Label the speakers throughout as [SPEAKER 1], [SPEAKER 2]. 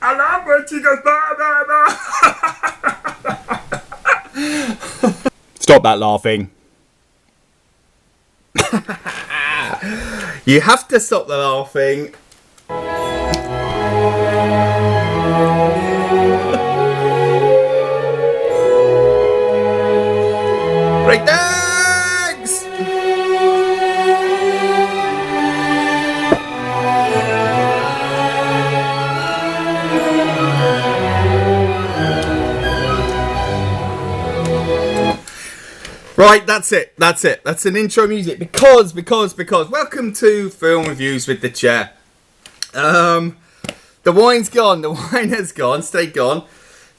[SPEAKER 1] I love when she goes, Stop that laughing. You have to stop the laughing. Break thanks! Right, that's it. That's an intro music because welcome to Film Reviews with the Chair. The wine's gone. The wine has gone. Stay gone.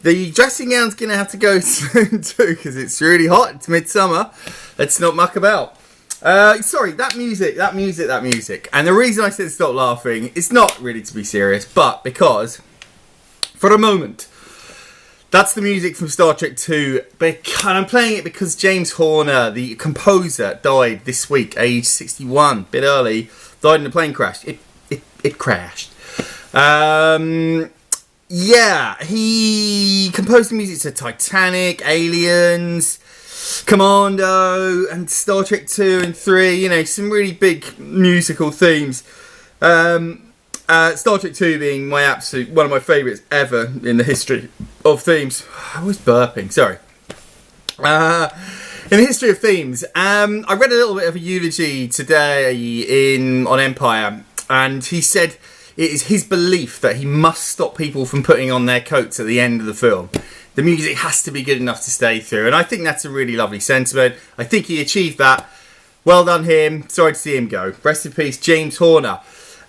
[SPEAKER 1] The dressing gown's going to have to go soon too because it's really hot. It's midsummer. Let's not muck about. Sorry, that music. And the reason I said stop laughing is not really to be serious, but because for a moment, that's the music from Star Trek 2. And I'm playing it because James Horner, the composer, died this week, age 61, a bit early. Died in a plane crash. It crashed. Yeah, he composed the music to Titanic, Aliens, Commando, and Star Trek 2 and 3. You know, some really big musical themes. Star Trek 2 being one of my favourites ever in the history of themes. I was burping, sorry. In the history of themes, I read a little bit of a eulogy today on Empire, and he said it is his belief that he must stop people from putting on their coats at the end of the film. The music has to be good enough to stay through, and I think that's a really lovely sentiment. I think he achieved that. Well done him. Sorry to see him go. Rest in peace, James Horner.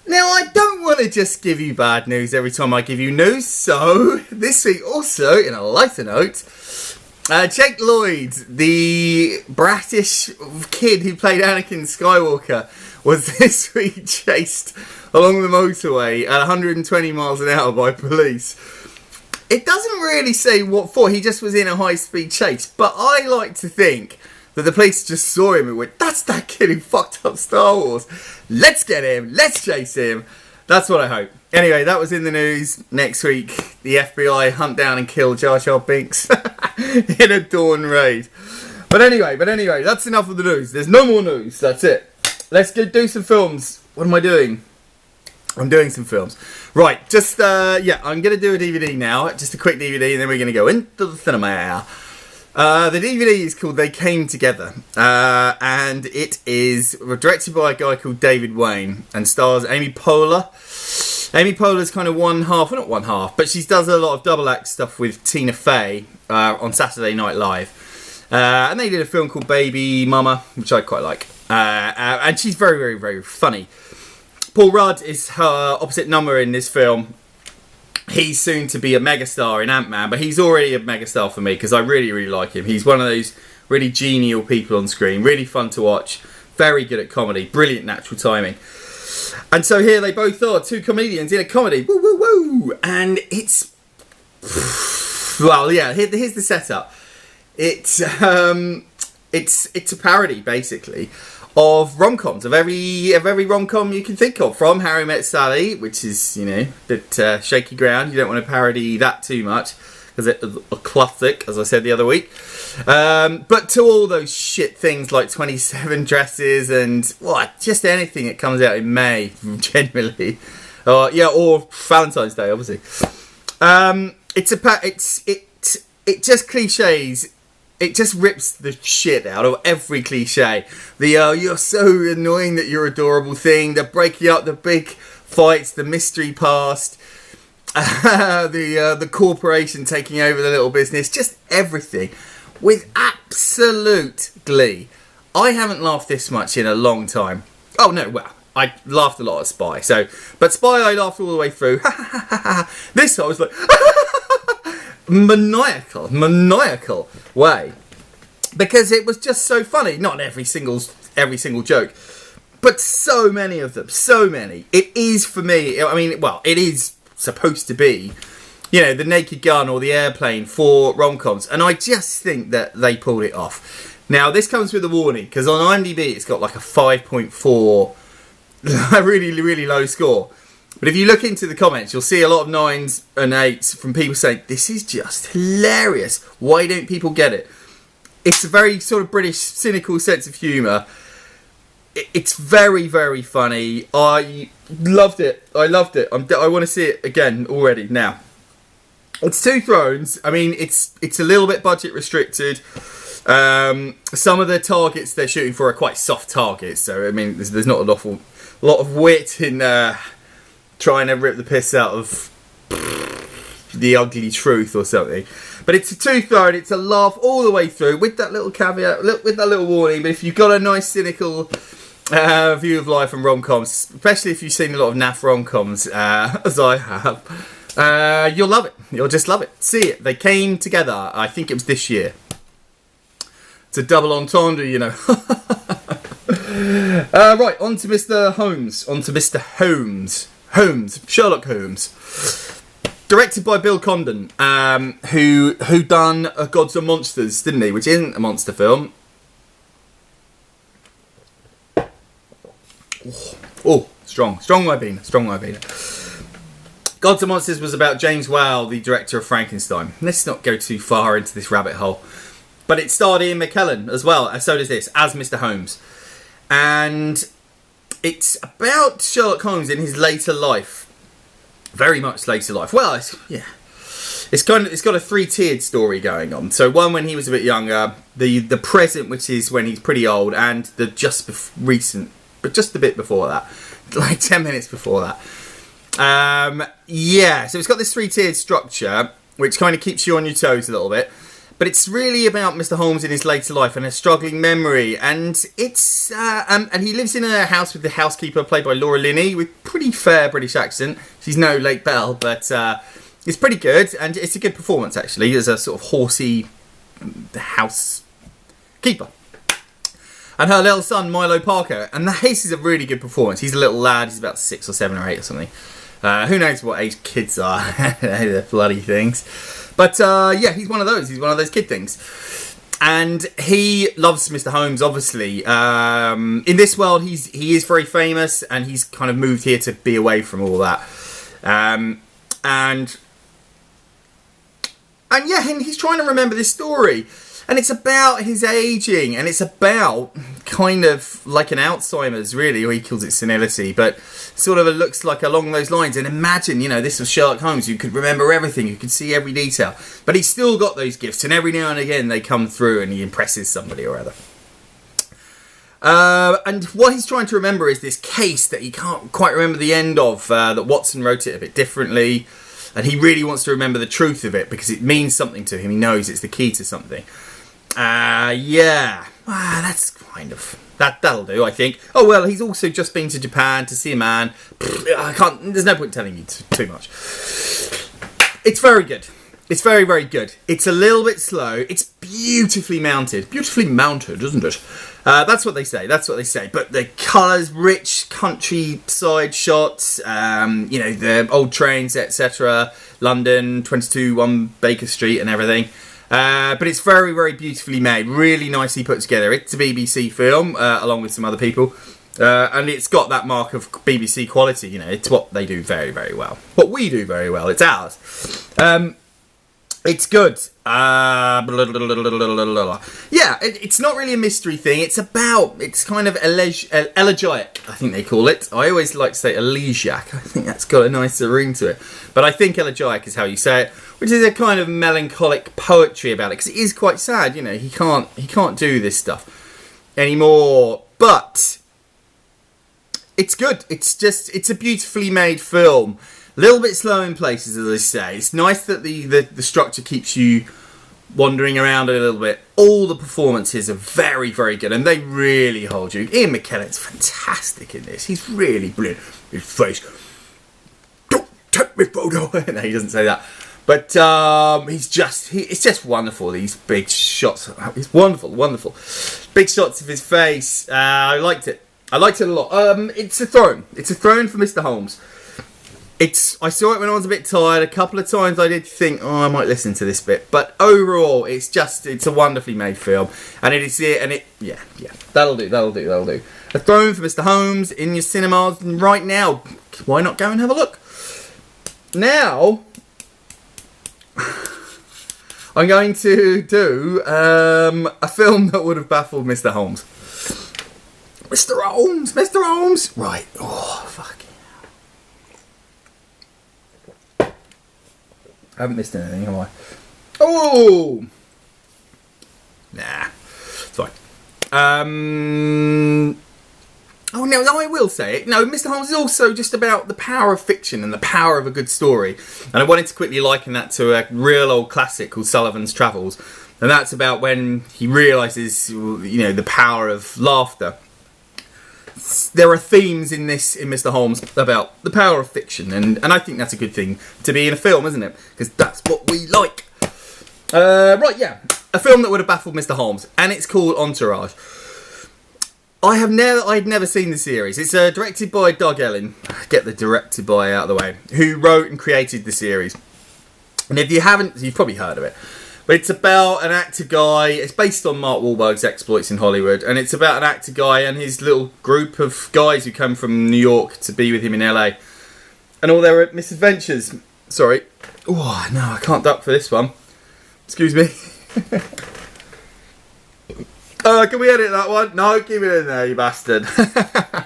[SPEAKER 1] Now, I don't want to just give you bad news every time I give you news, so this week also, in a lighter note, Jake Lloyd, the bratish kid who played Anakin Skywalker, was this week chased along the motorway at 120 miles an hour by police. It doesn't really say what for, he just was in a high-speed chase, but I like to think that the police just saw him and went, that's that kid who fucked up Star Wars. Let's get him. Let's chase him. That's what I hope. Anyway, that was in the news. Next week, the FBI hunt down and kill Jar Jar Binks in a dawn raid. But anyway, that's enough of the news. There's no more news. That's it. Let's go do some films. What am I doing? I'm doing some films. Right, I'm going to do a DVD now. Just a quick DVD, and then we're going to go into the cinema. The DVD is called They Came Together, and it is directed by a guy called David Wayne and stars Amy Poehler. Amy Poehler's kind of not one half, but she does a lot of double act stuff with Tina Fey on Saturday Night Live. And they did a film called Baby Mama, which I quite like. And she's very, very, very funny. Paul Rudd is her opposite number in this film. He's soon to be a megastar in Ant-Man, but he's already a megastar for me because I really, really like him. He's one of those really genial people on screen, really fun to watch, very good at comedy, brilliant natural timing. And so here they both are, two comedians in a comedy, woo, woo, woo, and it's, well, yeah. Here's the setup. It's a parody basically of rom-coms, of every rom-com you can think of, from Harry Met Sally, which is, a bit shaky ground. You don't want to parody that too much, because it's a classic, as I said the other week. But to all those shit things like 27 Dresses and just anything that comes out in May, genuinely. Or Valentine's Day, obviously. It just cliches. It just rips the shit out of every cliche. The you're so annoying that you're adorable thing, the breaking up the big fights, the mystery past, the corporation taking over the little business, just everything with absolute glee. I haven't laughed this much in a long time. Oh no, well, I laughed a lot at Spy. But Spy I laughed all the way through. This I was like maniacal way, because it was just so funny. Not every single joke, but so many of them, so many. It is, for me, it is supposed to be, the Naked Gun or the Airplane for rom-coms, and I just think that they pulled it off. Now this comes with a warning, because on IMDb it's got like a 5.4, a really, really low score. But if you look into the comments, you'll see a lot of 9s and 8s from people saying, this is just hilarious. Why don't people get it? It's a very sort of British, cynical sense of humour. It's very, very funny. I loved it. I want to see it again already now. It's Two Thrones. I mean, it's a little bit budget restricted. Some of the targets they're shooting for are quite soft targets. So, I mean, there's not an awful lot of wit in trying to rip the piss out of the ugly truth or something. But it's a Two Thrones. It's a laugh all the way through with that little caveat, with that little warning. But if you've got a nice cynical view of life and rom-coms, especially if you've seen a lot of naff rom-coms, as I have, you'll love it. You'll just love it. See it. They came together. I think it was this year. It's a double entendre, you know. Right, on to Mr. Holmes. Sherlock Holmes. Directed by Bill Condon, who done Gods and Monsters, didn't he? Which isn't a monster film. Oh, strong Ribena. Gods and Monsters was about James Whale, the director of Frankenstein. Let's not go too far into this rabbit hole. But it starred Ian McKellen as well, and so does this, as Mr. Holmes. And it's about Sherlock Holmes in his later life. Very much later life. Well, it's got a three-tiered story going on. So one when he was a bit younger, the present, which is when he's pretty old, and the recent, but just a bit before that, like 10 minutes before that. So it's got this three-tiered structure, which kind of keeps you on your toes a little bit. But it's really about Mr. Holmes in his later life and a struggling memory. And it's and he lives in a house with the housekeeper, played by Laura Linney, with pretty fair British accent. She's no Lake Bell, but it's pretty good. And it's a good performance, actually, as a sort of horsey housekeeper. And her little son, Milo Parker. And this is a really good performance. He's a little lad. He's about 6 or 7 or 8 or something. Who knows what age kids are. They're bloody things. But he's one of those. He's one of those kid things. And he loves Mr. Holmes, obviously. In this world, he is very famous, and he's kind of moved here to be away from all that. And he's trying to remember this story. And it's about his ageing, and it's about kind of like an Alzheimer's, really, or he calls it senility, but sort of it looks like along those lines. And imagine, this was Sherlock Holmes, who could remember everything, who could see every detail, but he's still got those gifts, and every now and again they come through and he impresses somebody or other. And what he's trying to remember is this case that he can't quite remember the end of, that Watson wrote it a bit differently, and he really wants to remember the truth of it because it means something to him. He knows it's the key to something. That's kind of that'll do, I think. Oh well, he's also just been to Japan to see a man. There's no point telling you too much. It's very good. It's very, very good. It's a little bit slow. It's beautifully mounted, isn't it? That's what they say. But the colours, rich countryside shots. The old trains, etc. London, 22 Baker Street, and everything. But it's very, very beautifully made, really nicely put together. It's a BBC film, along with some other people, and it's got that mark of BBC quality. It's what they do very, very well. What we do very well. It's ours. It's good. It's not really a mystery thing. It's kind of elegiac, I think they call it. I always like to say elegiac. I think that's got a nicer ring to it. But I think elegiac is how you say it, which is a kind of melancholic poetry about it, because it is quite sad. He can't do this stuff anymore. But it's good. It's a beautifully made film. A little bit slow in places, as I say. It's nice that the structure keeps you wandering around a little bit. All the performances are very, very good, and they really hold you. Ian McKellen's fantastic in this. He's really brilliant. His face, don't take me photo. No, he doesn't say that. But it's just wonderful, these big shots. It's wonderful, wonderful. Big shots of his face. I liked it. I liked it a lot. It's a throne. It's a throne for Mr. Holmes. I saw it when I was a bit tired. A couple of times I did think, I might listen to this bit. But overall, it's a wonderfully made film. And that'll do. A throne for Mr. Holmes in your cinemas right now. why not go and have a look? Now, I'm going to do a film that would have baffled Mr. Holmes. Mr. Holmes! Mr. Holmes! Right. Oh, fuck. I haven't missed anything, have I? Oh! Nah. It's fine. Oh, no, I will say it. No, Mr. Holmes is also just about the power of fiction and the power of a good story. And I wanted to quickly liken that to a real old classic called Sullivan's Travels. And that's about when he realises, you know, the power of laughter. There are themes in Mr. Holmes about the power of fiction, and I think that's a good thing to be in a film, isn't it? Because that's what we like. Right, yeah, a film that would have baffled Mr. Holmes, and it's called Entourage. I'd never seen the series. It's directed by Doug Ellin. Get the directed by out of the way. Who wrote and created the series? And if you haven't, you've probably heard of it. But it's about an actor guy. It's based on Mark Wahlberg's exploits in Hollywood. And it's about an actor guy and his little group of guys who come from New York to be with him in LA. And all their misadventures. Sorry. Oh, no, I can't duck for this one. Excuse me. Can we edit that one? No, keep it in there, you bastard.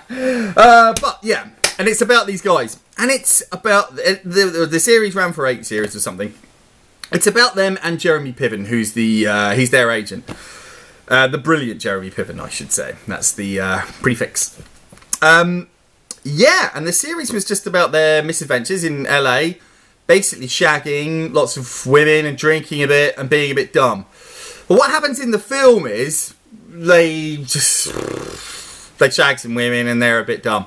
[SPEAKER 1] But, yeah. And it's about these guys. And it's about... The series ran for 8 series or something. It's about them and Jeremy Piven, who's he's their agent. The brilliant Jeremy Piven, I should say. That's the prefix. Yeah, and the series was just about their misadventures in LA. Basically shagging lots of women and drinking a bit and being a bit dumb. But what happens in the film is they shag some women and they're a bit dumb.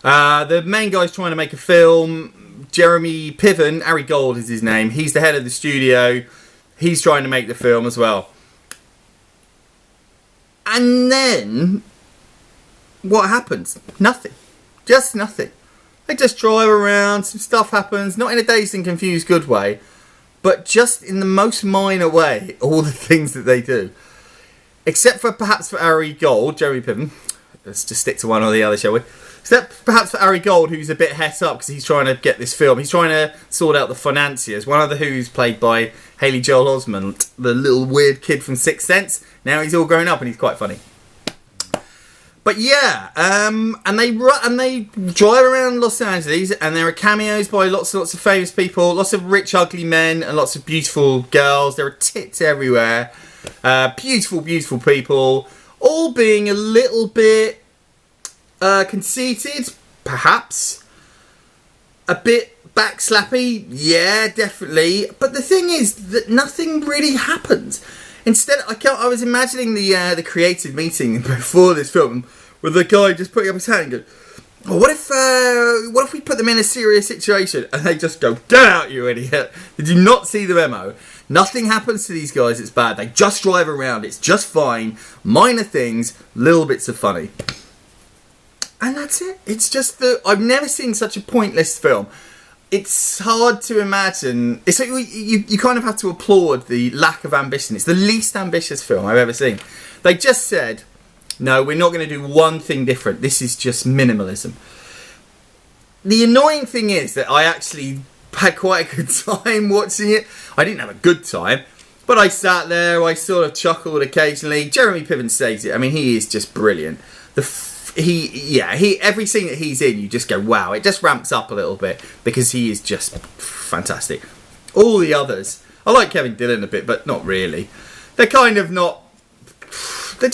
[SPEAKER 1] The main guy's trying to make a film. Jeremy Piven, Ari Gold is his name. He's the head of the studio. He's trying to make the film as well. And then, what happens? Nothing. Just nothing. They just drive around, some stuff happens, not in a dazed and confused good way, but just in the most minor way, all the things that they do. Except for perhaps for Ari Gold, Jeremy Piven. Let's just stick to one or the other, shall we? Except perhaps for Ari Gold, who's a bit het up because he's trying to get this film. He's trying to sort out the financiers. One of the Who's played by Haley Joel Osment, the little weird kid from Sixth Sense. Now he's all grown up and he's quite funny. But yeah, and they drive around Los Angeles, and there are cameos by lots and lots of famous people, lots of rich, ugly men, and lots of beautiful girls. There are tits everywhere. Beautiful, beautiful people, all being a little bit conceited, perhaps. A bit backslappy, yeah, definitely. But the thing is that nothing really happens. Instead, I was imagining the creative meeting before this film, with the guy just putting up his hand and going, oh, what if we put them in a serious situation? And they just go, get out, you idiot. Did you not see the memo? Nothing happens to these guys, it's bad. They just drive around, it's just fine. Minor things, little bits of funny. And that's it. It's just that I've never seen such a pointless film. It's hard to imagine. It's like you kind of have to applaud the lack of ambition. It's the least ambitious film I've ever seen. They just said, no, we're not going to do one thing different. This is just minimalism. The annoying thing is that I actually had quite a good time watching it. I didn't have a good time, but I sat there, I sort of chuckled occasionally. Jeremy Piven saves it. I mean, he is just brilliant. Every scene that he's in, you just go, wow. It just ramps up a little bit because he is just fantastic. All the others, I like Kevin Dillon a bit, but not really. They're kind of not. They're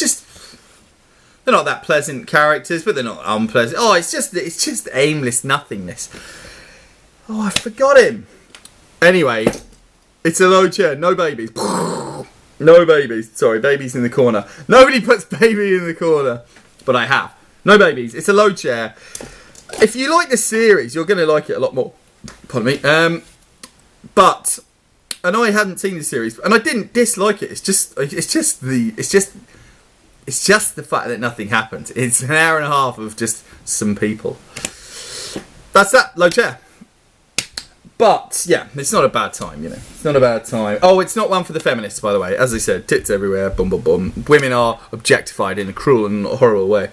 [SPEAKER 1] not that pleasant characters, but they're not unpleasant. Oh, it's just aimless nothingness. Oh, I forgot him. Anyway, it's a low chair, no babies. No babies. Sorry, babies in the corner. Nobody puts baby in the corner, but I have. No babies. It's a low chair. If you like this series, you're going to like it a lot more. Pardon me. And I hadn't seen the series, and I didn't dislike it. It's just the fact that nothing happens. It's an hour and a half of just some people. That's that. Low chair. But yeah, it's not a bad time, you know. It's not a bad time. Oh, it's not one for the feminists, by the way. As I said, tits everywhere. Boom, boom, boom. Women are objectified in a cruel and horrible way.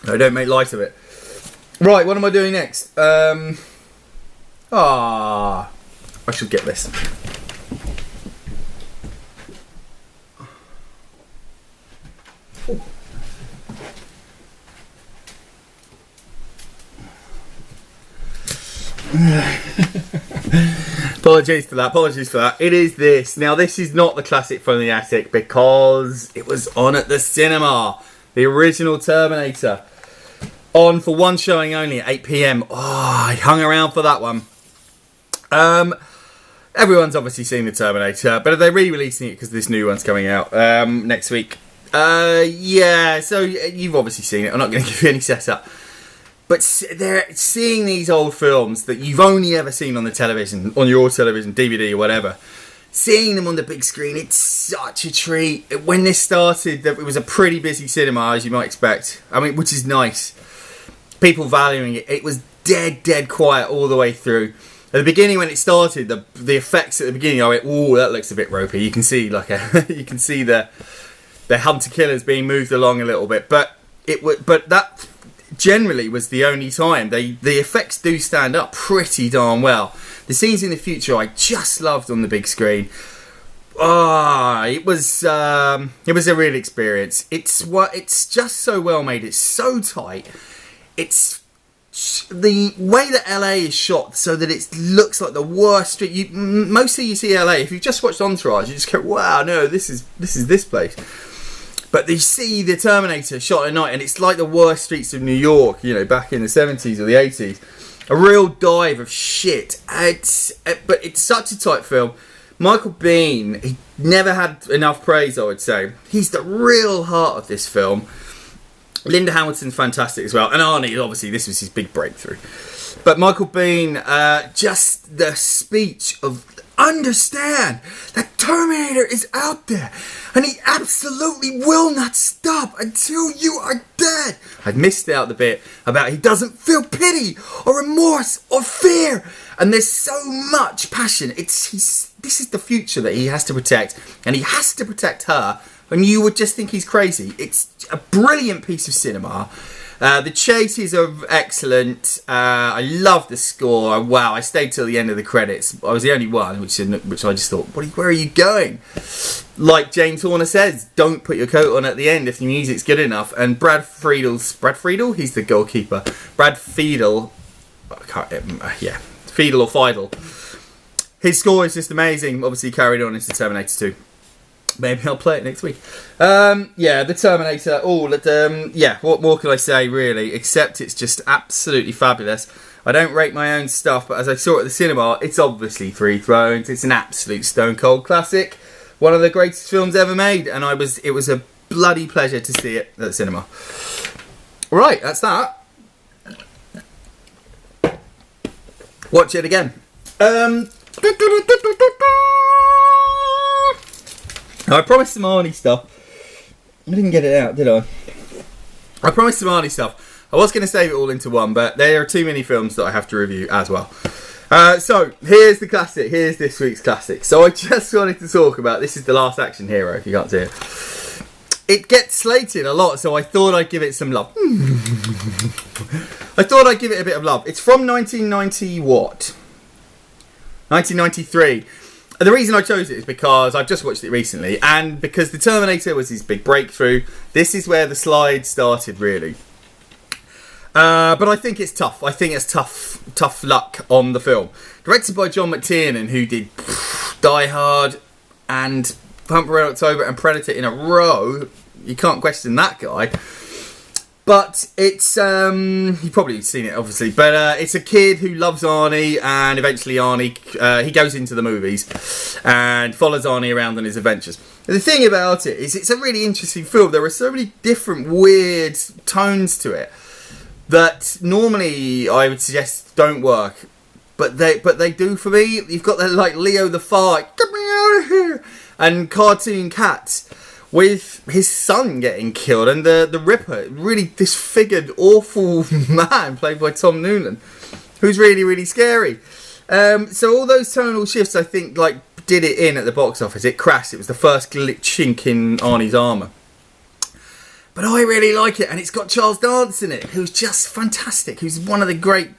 [SPEAKER 1] I don't make light of it. Right, what am I doing next? I should get this. Apologies for that. It is this. Now, this is not the classic from the attic because it was on at the cinema. The original Terminator. On for one showing only at 8 PM. Oh, I hung around for that one. Everyone's obviously seen the Terminator, but are they re-releasing it because this new one's coming out next week? Yeah, so you've obviously seen it. I'm not going to give you any setup. But they're seeing these old films that you've only ever seen on the television, on your television, DVD or whatever. Seeing them on the big screen, it's such a treat. When this started, it was a pretty busy cinema, as you might expect. I mean, which is nice. People valuing it. It was dead quiet all the way through. At the beginning, when it started, the effects at the beginning, I went, "Ooh, that looks a bit ropey." You can see you can see the hunter killers being moved along a little bit, but that generally was the only time. The effects do stand up pretty darn well. The scenes in the future I just loved on the big screen. It was a real experience. It's just so well made. It's so tight. It's the way that LA is shot so that it looks like the worst street. Mostly you see LA. If you've just watched Entourage, you just go, "Wow, no, this is this place." But you see the Terminator shot at night, and it's like the worst streets of New York, back in the 70s or the 80s. A real dive of shit. But it's such a tight film. Michael Biehn, he never had enough praise, I would say. He's the real heart of this film. Linda Hamilton's fantastic as well. And Arnie, obviously, this was his big breakthrough. But Michael Biehn, just the speech of, "Understand that Terminator is out there and he absolutely will not stop until you are dead." I'd missed out the bit about he doesn't feel pity or remorse or fear. And there's so much passion. This is the future that he has to protect, and he has to protect her. And you would just think he's crazy. It's a brilliant piece of cinema. The chases are excellent. I love the score. Wow, I stayed till the end of the credits. I was the only one, which I just thought, where are you going? Like James Horner says, don't put your coat on at the end if the music's good enough. And Brad Friedel, he's the goalkeeper. Brad Fiedel, Fiedel or Fidel. His score is just amazing. Obviously carried on into Terminator 2. Maybe I'll play it next week. The Terminator. What more can I say, really? Except it's just absolutely fabulous. I don't rate my own stuff, but as I saw it at the cinema, it's obviously 3 Thrones. It's an absolute stone cold classic. One of the greatest films ever made, and it was a bloody pleasure to see it at the cinema. Right, that's that. Watch it again. Now, I promised some Arnie stuff. I didn't get it out, did I? I promised some Arnie stuff. I was going to save it all into one, but there are too many films that I have to review as well. So, here's the classic. Here's this week's classic. So, I just wanted to talk about... This is The Last Action Hero, if you can't see it. It gets slated a lot, so I thought I'd give it some love. I thought I'd give it a bit of love. It's from 1990 what? 1993. The reason I chose it is because I've just watched it recently, and because The Terminator was his big breakthrough. This is where the slide started, really. But I think it's tough. I think it's tough luck on the film. Directed by John McTiernan, who did Die Hard and Hunt for Red October and Predator in a row. You can't question that guy. But it's, you've probably seen it, obviously, but it's a kid who loves Arnie, and eventually Arnie, he goes into the movies and follows Arnie around on his adventures. The thing about it is it's a really interesting film. There are so many different weird tones to it that normally I would suggest don't work, but they do for me. You've got that, like, Leo the Fart, get me out of here, and cartoon cats, with his son getting killed, and the Ripper, really disfigured, awful man played by Tom Noonan, who's really, really scary. So all those tonal shifts, I think, like, did it in at the box office. It crashed. It was the first chink in Arnie's armour. But I really like it, and it's got Charles Dance in it, who's just fantastic. Who's one of the great.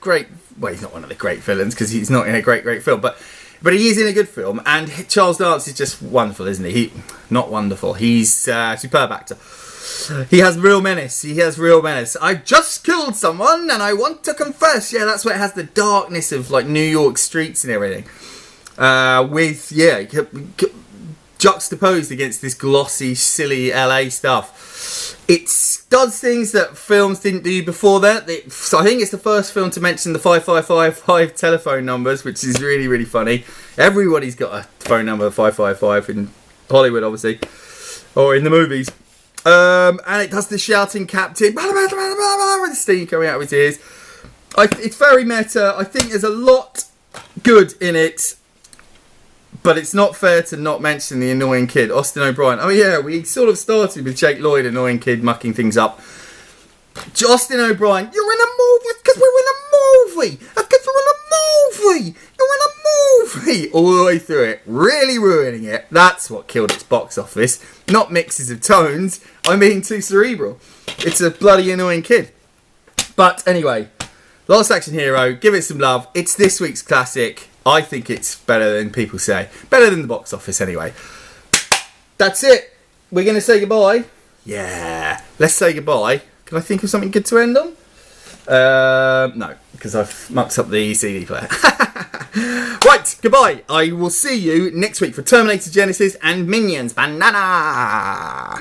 [SPEAKER 1] Well, he's not one of the great villains because he's not in a great film, but he is in a good film. And Charles Dance is just wonderful, isn't he? Not wonderful. He's a superb actor. He has real menace. I've just killed someone, and I want to confess. Yeah, that's where it has the darkness of like New York streets and everything. Juxtaposed against this glossy, silly LA stuff. It does things that films didn't do before that. So I think it's the first film to mention the 5555 telephone numbers, which is really, really funny. Everybody's got a phone number 555 in Hollywood, obviously, or in the movies. And it does the shouting captain, with the steam coming out of his ears. It's very meta. I think there's a lot good in it. But it's not fair to not mention the annoying kid, Austin O'Brien. Oh yeah, we sort of started with Jake Lloyd, annoying kid, mucking things up. Austin O'Brien, you're in a movie because we're in a movie. Because we're in a movie. You're in a movie. All the way through it, really ruining it. That's what killed its box office. Not mixes of tones. I'm being too cerebral. It's a bloody annoying kid. But anyway, Last Action Hero, give it some love. It's this week's classic. I think it's better than people say. Better than the box office anyway. That's it. We're going to say goodbye. Yeah. Let's say goodbye. Can I think of something good to end on? No, because I've mucked up the CD player. Right, goodbye. I will see you next week for Terminator Genesis and Minions. Banana!